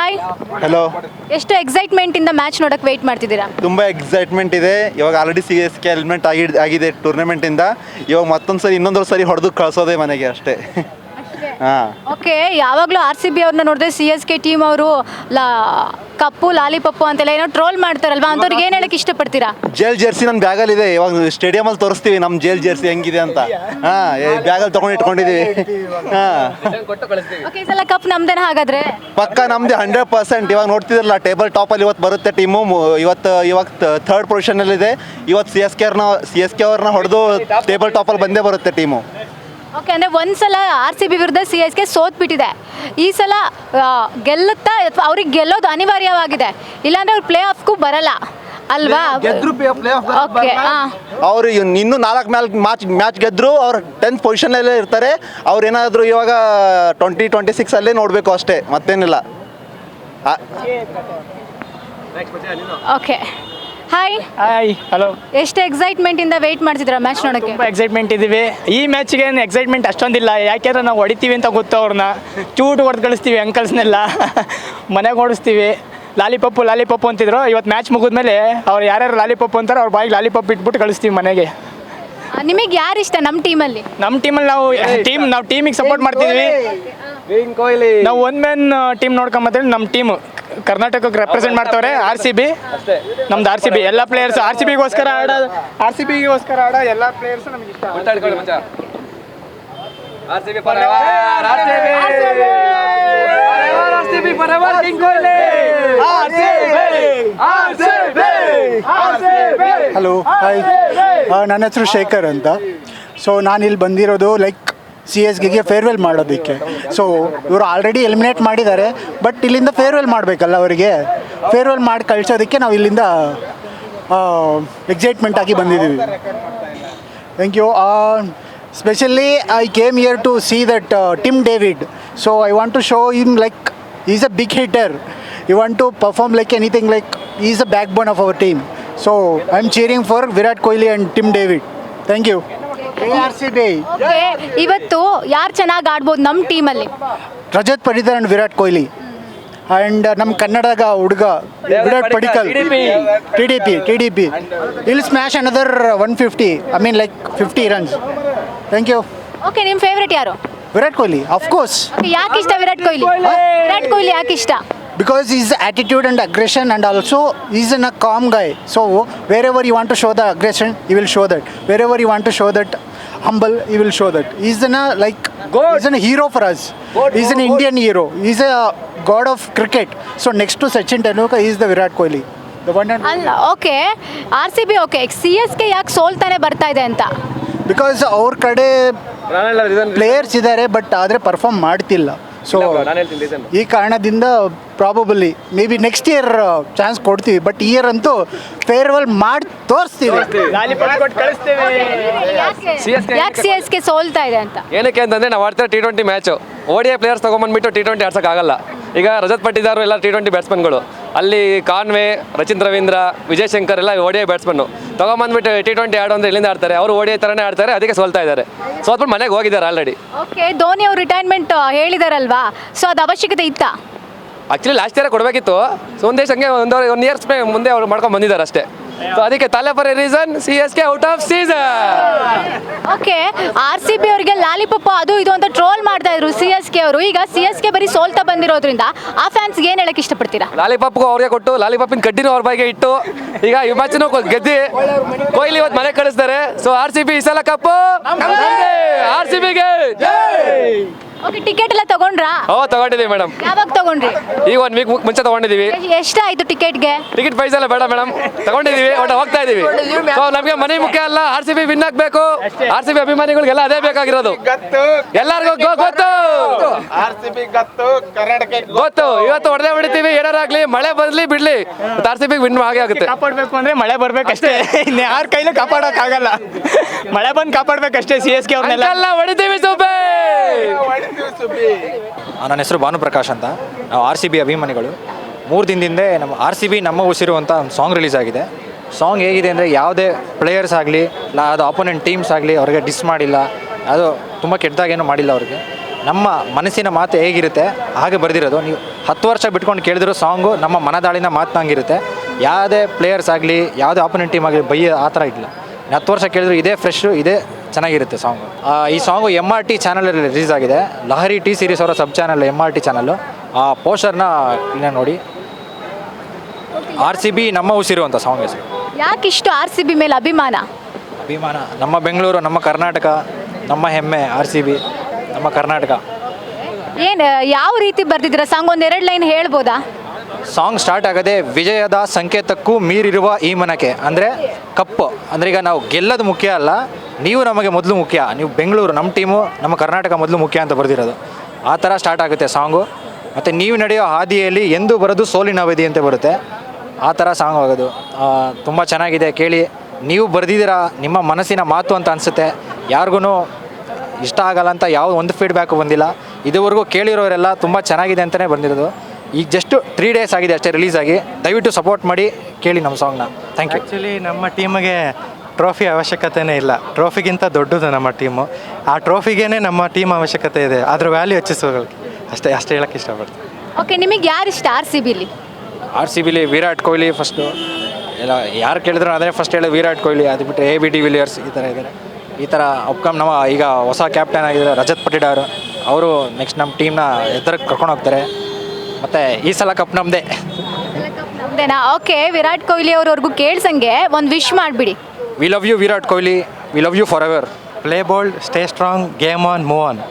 Hi. Hello. ಎಷ್ಟು excitement ಇಂದ match ನೋಡಕ್ಕೆ ವೇಟ್ ಮಾಡ್ತಿದ್ದೀರಾ? ತುಂಬ ಎಕ್ಸೈಟ್ಮೆಂಟ್ ಇದೆ. ಇವಾಗ ಆಲ್ರೆಡಿ CSK ಎಲಿಮಿನೇಟ್ ಆಗಿದೆ ಟೂರ್ನಮೆಂಟಿಂದ. ಇವಾಗ ಮತ್ತೊಂದು ಸರಿ ಇನ್ನೊಂದು ಸರಿ ಹೊಡೆದು ಕಳಿಸೋದೇ ಮನೆಗೆ ಅಷ್ಟೇ. ಹಾಂ. ಓಕೆ, ಯಾವಾಗಲೂ RCB ಅವ್ರನ್ನ ನೋಡಿದ್ರೆ CSK ಟೀಮ್ ಅವರು ಕಪ್ಪು ಲಾಲಿಪಪ್ಪು ಅಂತೆಲ್ಲ ಏನೋ ಟ್ರೋಲ್ ಮಾಡ್ತಾರಲ್ವಾ, ಅಂಥವ್ರಿಗೆ ಏನು ಹೇಳಕ್ಕೆ ಇಷ್ಟಪಡ್ತೀರಾ? ಜೇಲ್ ಜೆರ್ಸಿ ನನ್ನ ಬ್ಯಾಗಲ್ಲಿದೆ. ಇವಾಗ ಸ್ಟೇಡಿಯಮಲ್ಲಿ ತೋರಿಸ್ತೀವಿ ನಮ್ಮ ಜೇಲ್ ಜೆರ್ಸಿ ಹೆಂಗಿದೆ ಅಂತ. ಹಾಂ, ಬ್ಯಾಗಲ್ಲಿ ತೊಗೊಂಡು ಇಟ್ಕೊಂಡಿದ್ದೀವಿ. ಹಾಂ, ಓಕೆ, ಈ ಸಲ ಕಪ್ ನಮ್ದೇನ ಹಾಗಾದ್ರೆ? ಪಕ್ಕ ನಮ್ಮದೇ 100%. ಇವಾಗ ನೋಡ್ತಿದ್ರಲ್ಲ ಟೇಬಲ್ ಟಾಪಲ್ಲಿ ಇವತ್ತು ಬರುತ್ತೆ ಟೀಮು. ಇವಾಗ ಥರ್ಡ್ ಪೊಸಿಷನಲ್ಲಿದೆ. ಇವತ್ತು CSK ಅವ್ರನ್ನ ಹೊಡೆದು ಟೇಬಲ್ ಟಾಪಲ್ಲಿ ಬಂದೇ ಬರುತ್ತೆ ಟೀಮು. ಓಕೆ, ಅಂದರೆ ಒಂದ್ಸಲ RCB ವಿರುದ್ಧ CSK ಸೋತ್ಬಿಟ್ಟಿದೆ. ಈ ಸಲ ಗೆಲ್ಲುತ್ತಾ ಅಥವಾ ಅವ್ರಿಗೆ ಗೆಲ್ಲೋದು ಅನಿವಾರ್ಯವಾಗಿದೆ, ಇಲ್ಲಾಂದ್ರೆ ಅವ್ರು ಪ್ಲೇ ಆಫ್ಗೂ ಬರಲ್ಲ ಅಲ್ವಾ? ಓಕೆ, ಅವರು ಇನ್ನೂ 4 ಮ್ಯಾಚ್ ಗೆದ್ದರು ಅವ್ರು 10th ಪೊಸಿಷನಲ್ಲೇ ಇರ್ತಾರೆ. ಅವ್ರು ಏನಾದರೂ ಇವಾಗ 2026 ನೋಡಬೇಕು ಅಷ್ಟೇ, ಮತ್ತೇನಿಲ್ಲ. Okay, hi. ಹಲೋ. ಎಷ್ಟು ಎಕ್ಸೈಟ್ಮೆಂಟ್ ಇಂದ ವೇಟ್ ಮಾಡ್ತಿದ್ದೀರಾ ಮ್ಯಾಚ್ ನೋಡೋಕ್ಕೆ? ತುಂಬ ಎಕ್ಸೈಟ್ಮೆಂಟ್ ಇದ್ದೀವಿ. ಈ ಮ್ಯಾಚ್ಗೆ ಏನು ಎಕ್ಸೈಟ್ಮೆಂಟ್ ಅಷ್ಟೊಂದಿಲ್ಲ, ಯಾಕೆಂದ್ರೆ ನಾವು ಹೊಡಿತೀವಿ ಅಂತ ಗೊತ್ತು ಅವ್ರನ್ನ. ಚೂಟ್ ಹೊಡೆದು ಕಳಿಸ್ತೀವಿ ಅಂಕಲ್ಸ್ನೆಲ್ಲ, ಮನೆಗೆ ಓಡಿಸ್ತೀವಿ. ಲಾಲಿಪಪ್ಪು ಅಂತಿದ್ರು. ಇವತ್ತು ಮ್ಯಾಚ್ ಮುಗಿದ್ಮೇಲೆ ಅವ್ರು ಯಾರ್ಯಾರು ಲಾಲಿಪಪ್ಪು ಅಂತಾರೆ ಅವ್ರ ಬಾಯಿಗೆ ಲಾಲಿಪಪ್ ಇಟ್ಬಿಟ್ಟು ಕಳಿಸ್ತೀವಿ ಮನೆಗೆ. ನಿಮಗೆ ಯಾರು ಇಷ್ಟ ನಮ್ಮ ಟೀಮಲ್ಲಿ? ನಾವು ಟೀಮಿಗೆ ಸಪೋರ್ಟ್ ಮಾಡ್ತಿದ್ವಿ. ನಾವು ಒನ್ ಮ್ಯಾನ್ ಟೀಮ್ ನೋಡ್ಕೊಂಬತ್ತೇಳಿ ನಮ್ಮ ಟೀಮು ಕರ್ನಾಟಕಕ್ಕೆ ರೆಪ್ರೆಸೆಂಟ್ ಮಾಡ್ತವ್ರೆ. RCB ನಮ್ದು RCB ಎಲ್ಲ ಪ್ಲೇಯರ್ಸ್ RCBಗೋಸ್ಕರ ಆಡೋ ಎಲ್ಲ ಪ್ಲೇಯರ್ಸ್ ನಮ್ಗೆ ಇಷ್ಟ. Hello, hi. ನನ್ನ ಹೆಸರು ಶೇಖರ್ ಅಂತ. ಸೊ ನಾನಿಲ್ಲಿ ಬಂದಿರೋದು CSKಗೆ ಫೇರ್ವೆಲ್ ಮಾಡೋದಕ್ಕೆ. ಸೊ ಇವರು ಆಲ್ರೆಡಿ ಎಲಿಮಿನೇಟ್ ಮಾಡಿದ್ದಾರೆ, ಬಟ್ ಇಲ್ಲಿಂದ ಫೇರ್ವೆಲ್ ಮಾಡಬೇಕಲ್ಲ ಅವರಿಗೆ. ಫೇರ್ವೆಲ್ ಮಾಡಿ ಕಳಿಸೋದಕ್ಕೆ ನಾವು ಇಲ್ಲಿಂದ ಎಕ್ಸೈಟ್ಮೆಂಟ್ ಆಗಿ ಬಂದಿದ್ದೀವಿ. Thank you. Specially I came here to see that Tim David. So I want to show him is a big hitter. You want to perform anything is a backbone of our team. So I am cheering for Virat Kohli and Tim David. Thank you. RCB. ಇವತ್ತು ಯಾರು ಚೆನ್ನಾಗಿ ಆಡ್ಬೋದು ನಮ್ಮ ಟೀಮಲ್ಲಿ? Rajat Patidar and Virat Kohli. And ನಮ್ಮ ಕನ್ನಡದಾಗ ಹುಡುಗ Virat Padikkal, TDP. ಇಲ್ಲಿ smash another 150, 50 runs. Thank you. Okay, ನಿಮ್ಮ ಫೇವ್ರೇಟ್ ಯಾರು? ವಿರಾಟ್ ಕೊಹ್ಲಿ, ಅಫ್ಕೋರ್ಸ್. ಯಾಕೆ ಇಷ್ಟ ವಿರಾಟ್ ಕೊಹ್ಲಿ? ವಿರಾಟ್ ಕೊಹ್ಲಿ ಯಾಕೆ ಇಷ್ಟ? Because his attitude and aggression, and also he's a calm guy. So wherever you want to show the aggression, he will show that. Wherever you want to show that humble, he will show that. He's a hero for us. He's an Indian hero. He's a god of cricket. So next to Sachin Tendulkar, he is the Virat Kohli. The one and ಅಲ್ಲ, okay, RCB okay, CSK ಯಾಕೆ ಸೋಲ್ತಾನೆ ಬರ್ತಾ ಇದೆ ಅಂತ? Because ಅವ್ರ ಕಡೆ players ಇದ್ದಾರೆ, but ಆದರೆ perform ಮಾಡ್ತಿಲ್ಲ. ಸೊ ಈ ಕಾರಣದಿಂದ probably may be next year chance ಕೊಡ್ತೀವಿ, ಬಟ್ ಈ ಇಯರ್ ಅಂತೂ ಫೇರ್ವೆಲ್ ಮಾಡಿ ತೋರಿಸ್ತೀವಿ. ಯಾಕೆ CSK ಸೋಲ್ತಾ ಇದೆ ಅಂತ? ಏನಕ್ಕೆ ಅಂತಂದರೆ ನಾವು ಆಡ್ತಾರೆ T20 ಮ್ಯಾಚು. ODI ಪ್ಲೇಯರ್ಸ್ ತೊಗೊಂಬಂದ್ಬಿಟ್ಟು T20 ಆಡ್ಸೋಕ್ಕಾಗಲ್ಲ. ಈಗ ರಜತ್ ಪಟ್ಟಿದಾರು ಎಲ್ಲ T20 ಬ್ಯಾಟ್ಸ್ಮನ್ಗಳು. ಅಲ್ಲಿ ಕಾನ್ವೆ, ರಚಿನ್ ರವೀಂದ್ರ, ವಿಜಯ್ ಶಂಕರ್ ಎಲ್ಲ ODI ಬ್ಯಾಟ್ಸ್ಮನ್ನು ತೊಗೊಂಬಂದ್ಬಿಟ್ಟು T20 ಆಡೋ ಅಂದರೆ ಇಲ್ಲಿಂದ ಆಡ್ತಾರೆ. ಅವರು ODI ಥರನೇ ಆಡ್ತಾರೆ, ಅದಕ್ಕೆ ಸೋಲ್ತಾ ಇದ್ದಾರೆ. ಸೋತ್ಬಿಟ್ಟು ಮನೆಗೆ ಹೋಗಿದ್ದಾರೆ ಆಲ್ರೆಡಿ. ಓಕೆ, ಧೋನಿ ಅವರು ರಿಟೈರ್ಮೆಂಟ್ ಹೇಳಿದಾರಲ್ವಾ, ಸೊ ಅದು ಅವಶ್ಯಕತೆ ಇತ್ತಾ? ಆ್ಯಕ್ಚುಲಿ ಲಾಸ್ಟ್ ಇಯರ್ ಕೊಡಬೇಕಿತ್ತು. ಸೊ ಒಂದೇ ಸಂಖ್ಯೆ 1 ಇಯರ್ಸ್ ಮುಂದೆ ಅವ್ರು ಮಾಡ್ಕೊಂಡು ಬಂದಿದ್ದಾರೆ ಅಷ್ಟೇ. ಸೊ ಅದಕ್ಕೆ ತಲೆ for A reason CSK out of season. Okay, RCB ಅವರಿಗೆ ಲಾಲಿಪಪ್ಪ ಅದು ಇದು ಅಂತ ಟ್ರೋಲ್ ಮಾಡ್ತಾ ಇದ್ರು CSK ಅವರು. ಈಗ CSK ಬರೀ ಸೋಲ್ತಾ ಬಂದಿರೋದ್ರಿಂದ ಆ ಫ್ಯಾನ್ಸ್ಗೆ ಏನು ಹೇಳಕ್ಕೆ ಇಷ್ಟಪಡ್ತೀರಾ? ಲಾಲಿಪಾಪ್ಗೂ ಅವ್ರಿಗೆ ಕೊಟ್ಟು ಲಾಲಿಪಾಪಿನ ಕಡ್ಡಿನೂ ಅವ್ರ ಬಾಯಿಗೆ ಇಟ್ಟು ಈಗ ಈ ಮ್ಯಾಚ್ನೂ ಗೆದ್ದಿ ಕೊಹ್ಲಿ ಇವತ್ತು ಮನೆಗೆ ಕಳಿಸ್ತಾರೆ. ಸೊ RCB ಈ ಸಲ ಕಪ್ಪು RCBಗೆ. ಓಕೆ, ಟಿಕೆಟ್ ಎಲ್ಲ ತಗೊಂಡ್ರಾ? ತಗೊಂಡಿದ್ದೀವಿ ಮೇಡಮ್. ಯಾವಾಗ ತಗೊಂಡ್ರಿ? ಈಗ 1 ವೀಕ್ ಮುಂಚೆ ತಗೊಂಡಿದ್ದೀವಿ. ಎಷ್ಟಾಯ್ತು ಟಿಕೆಟ್ಗೆ? ಟಿಕೆಟ್ ಪ್ರೈಸ್ ಎಲ್ಲ ಬೇಡ ಮೇಡಮ್, ತಗೊಂಡಿದ್ದೀವಿ, ಒಟ್ಟು ಹೋಗ್ತಾ ಇದೀವಿ. ಸೊ ನಮಗೆ ಮನೆ ಮುಖ್ಯ ಅಲ್ಲ, RCB ವಿನ್ ಆಗಬೇಕು. RCB ಅಭಿಮಾನಿಗಳಿಗೆಲ್ಲ ಅದೇ ಬೇಕಾಗಿರೋದು. ಎಲ್ಲರಿಗೂ ಗೊತ್ತು ಇವತ್ತು ಹೊಡೆದೇ ಹೊಡಿತೀವಿ, ಏನಾರಾಗ್ಲಿ, ಮಳೆ ಬರ್ಲಿ ಬಿಡ್ಲಿ, RCB ವಿನ್ ಆಗೇ ಆಗುತ್ತೆ. ಕಾಪಾಡಬೇಕು ಅಂದ್ರೆ ಮಳೆ ಬರ್ಬೇಕಷ್ಟೇ, ಯಾರ ಕೈಲೂ ಕಾಪಾಡೋಕ್ಕಾಗಲ್ಲ. ಮಳೆ ಬಂದು ಕಾಪಾಡ್ಬೇಕಷ್ಟೇ. CSK ಅವ್ರನ್ನೆಲ್ಲ ಹೊಡಿತೀವಿ ಸುಬ್ಬೆ. ನನ್ನ ಹೆಸರು ಭಾನುಪ್ರಕಾಶ್ ಅಂತ. ನಾವು RCB ಅಭಿಮಾನಿಗಳು. 3 ದಿನದಿಂದ ನಮ್ಮ RCB ನಮ್ಮ ಉಸಿರು ಅಂತ ಒಂದು ಸಾಂಗ್ ರಿಲೀಸ್ ಆಗಿದೆ. ಸಾಂಗ್ ಹೇಗಿದೆ ಅಂದರೆ ಯಾವುದೇ ಪ್ಲೇಯರ್ಸ್ ಆಗಲಿ, ಅದು ಅಪೋನೆಂಟ್ ಟೀಮ್ಸ್ ಆಗಲಿ ಅವ್ರಿಗೆ ಡಿಸ್ ಮಾಡಿಲ್ಲ, ಅದು ತುಂಬ ಕೆಟ್ಟದಾಗೇನೂ ಮಾಡಿಲ್ಲ ಅವ್ರಿಗೆ. ನಮ್ಮ ಮನಸ್ಸಿನ ಮಾತು ಹೇಗಿರುತ್ತೆ ಹಾಗೆ ಬರೆದಿರೋದು. ನೀವು 10 ವರ್ಷ ಬಿಟ್ಕೊಂಡು ಕೇಳಿದ್ರು ಸಾಂಗು ನಮ್ಮ ಮನದಾಳಿನ ಮಾತಂಗಿರುತ್ತೆ. ಯಾವುದೇ ಪ್ಲೇಯರ್ಸ್ ಆಗಲಿ ಯಾವುದೇ ಆಪೋನೆಂಟ್ ಟೀಮ್ ಆಗಲಿ ಬೈಯ ಆ ಥರ ಇಲ್ಲ. 10 ವರ್ಷ ಕೇಳಿದ್ರು ಇದೇ ಫ್ರೆಶ್ಶು ಇದೇ ಚೆನ್ನಾಗಿರುತ್ತೆ ಸಾಂಗು. ಈ ಸಾಂಗು MRT ಚಾನಲಲ್ಲಿ ರಿಲೀಸ್ ಆಗಿದೆ. ಲಹರಿ ಟಿ ಸೀರೀಸ್ ಅವರ ಸಬ್ ಚಾನಲ್ MRT ಚಾನಲ್ಲು. ಆ ಪೋಸ್ಟರ್ನ ಕ್ಲೀನಾಗಿ ನೋಡಿ. RCB ನಮ್ಮ ಉಸಿರು ಅಂತ ಸಾಂಗ್ ಹೆಸರು. ಯಾಕಿಷ್ಟು RCB ಮೇಲೆ ಅಭಿಮಾನ? ಅಭಿಮಾನ ನಮ್ಮ ಬೆಂಗಳೂರು, ನಮ್ಮ ಕರ್ನಾಟಕ, ನಮ್ಮ ಹೆಮ್ಮೆ RCB, ನಮ್ಮ ಕರ್ನಾಟಕ. ಏನು ಯಾವ ರೀತಿ ಬರ್ದಿದ್ದೀರಾ ಸಾಂಗ್? ಒಂದು 2 ಲೈನ್ ಹೇಳ್ಬೋದಾ? ಸಾಂಗ್ ಸ್ಟಾರ್ಟ್ ಆಗದೆ ವಿಜಯದ ಸಂಕೇತಕ್ಕೂ ಮೀರಿರುವ ಈ ಮನಕ್ಕೆ, ಅಂದರೆ ಕಪ್ಪು ಅಂದರೆ ಈಗ ನಾವು ಗೆಲ್ಲೋದು ಮುಖ್ಯ ಅಲ್ಲ, ನೀವು ನಮಗೆ ಮೊದಲು ಮುಖ್ಯ, ನೀವು ಬೆಂಗಳೂರು ನಮ್ಮ ಟೀಮು ನಮ್ಮ ಕರ್ನಾಟಕ ಮೊದಲು ಮುಖ್ಯ ಅಂತ ಬರೆದಿರೋದು. ಆ ಥರ ಸ್ಟಾರ್ಟ್ ಆಗುತ್ತೆ ಸಾಂಗು. ಮತ್ತು ನೀವು ನಡೆಯೋ ಹಾದಿಯಲ್ಲಿ ಎಂದು ಬರೋದು ಸೋಲಿನ ಅವಧಿ ಅಂತ ಬರುತ್ತೆ. ಆ ಥರ ಸಾಂಗ್ ಆಗೋದು ತುಂಬ ಚೆನ್ನಾಗಿದೆ, ಕೇಳಿ. ನೀವು ಬರೆದಿದ್ದೀರಾ, ನಿಮ್ಮ ಮನಸ್ಸಿನ ಮಾತು ಅಂತ ಅನಿಸುತ್ತೆ. ಯಾರಿಗೂ ಇಷ್ಟ ಆಗಲ್ಲ ಅಂತ ಯಾವ ಒಂದು ಫೀಡ್ಬ್ಯಾಕು ಬಂದಿಲ್ಲ. ಇದುವರೆಗೂ ಕೇಳಿರೋರೆಲ್ಲ ತುಂಬ ಚೆನ್ನಾಗಿದೆ ಅಂತಲೇ ಬಂದಿರೋದು. ಈಗ ಜಸ್ಟ್ 3 ಡೇಸ್ ಆಗಿದೆ ಅಷ್ಟೇ ರಿಲೀಸ್ ಆಗಿ. ದಯವಿಟ್ಟು ಸಪೋರ್ಟ್ ಮಾಡಿ, ಕೇಳಿ ನಮ್ಮ ಸಾಂಗ್ನ. Thank you. ಆ್ಯಕ್ಚುಲಿ ನಮ್ಮ ಟೀಮಿಗೆ ಟ್ರೋಫಿ ಅವಶ್ಯಕತೆಯೇ ಇಲ್ಲ. ಟ್ರೋಫಿಗಿಂತ ದೊಡ್ಡದು ನಮ್ಮ ಟೀಮು. ಆ ಟ್ರೋಫಿಗೇ ನಮ್ಮ ಟೀಮ್ ಅವಶ್ಯಕತೆ ಇದೆ, ಅದ್ರ ವ್ಯಾಲ್ಯೂ ಹೆಚ್ಚಿಸೋಕೆ ಅಷ್ಟೇ ಹೇಳೋಕ್ಕೆ ಇಷ್ಟಪಡ್ತೀನಿ. ಓಕೆ, ನಿಮಗೆ ಯಾರು ಇಷ್ಟ RCBಲಿ? RCBಲಿ ವಿರಾಟ್ ಕೊಹ್ಲಿ ಫಸ್ಟು. ಎಲ್ಲ ಯಾರು ಕೇಳಿದ್ರು ಅದೇ ಫಸ್ಟ್ ಹೇಳೋದು ವಿರಾಟ್ ಕೊಹ್ಲಿ. ಅದು ಬಿಟ್ಟರೆ AB de Villiers ಈ ಥರ ಇದ್ದಾರೆ. ಈ ಥರ ನಮ್ಮ ಈಗ ಹೊಸ ಕ್ಯಾಪ್ಟನ್ ಆಗಿದ್ದಾರೆ ರಜತ್ ಪಟಿದಾರ್, ಅವರು ನೆಕ್ಸ್ಟ್ ನಮ್ಮ ಟೀಮ್ನ ಎತ್ತರಕ್ಕೆ ಕರ್ಕೊಂಡು ಹೋಗ್ತಾರೆ. ಮತ್ತು ಈ ಸಲ ಕಪ್ ನಮ್ಮದೇ. ನಮ್ದೇನಾ? ಓಕೆ, ವಿರಾಟ್ ಕೊಹ್ಲಿ ಅವ್ರವ್ರಿಗೂ ಕೇಳ್ಸಂಗೆ ಒಂದು ವಿಶ್ ಮಾಡಿಬಿಡಿ. We love you Virat Kohli, we love you forever. Play bold, stay strong, game on, move on.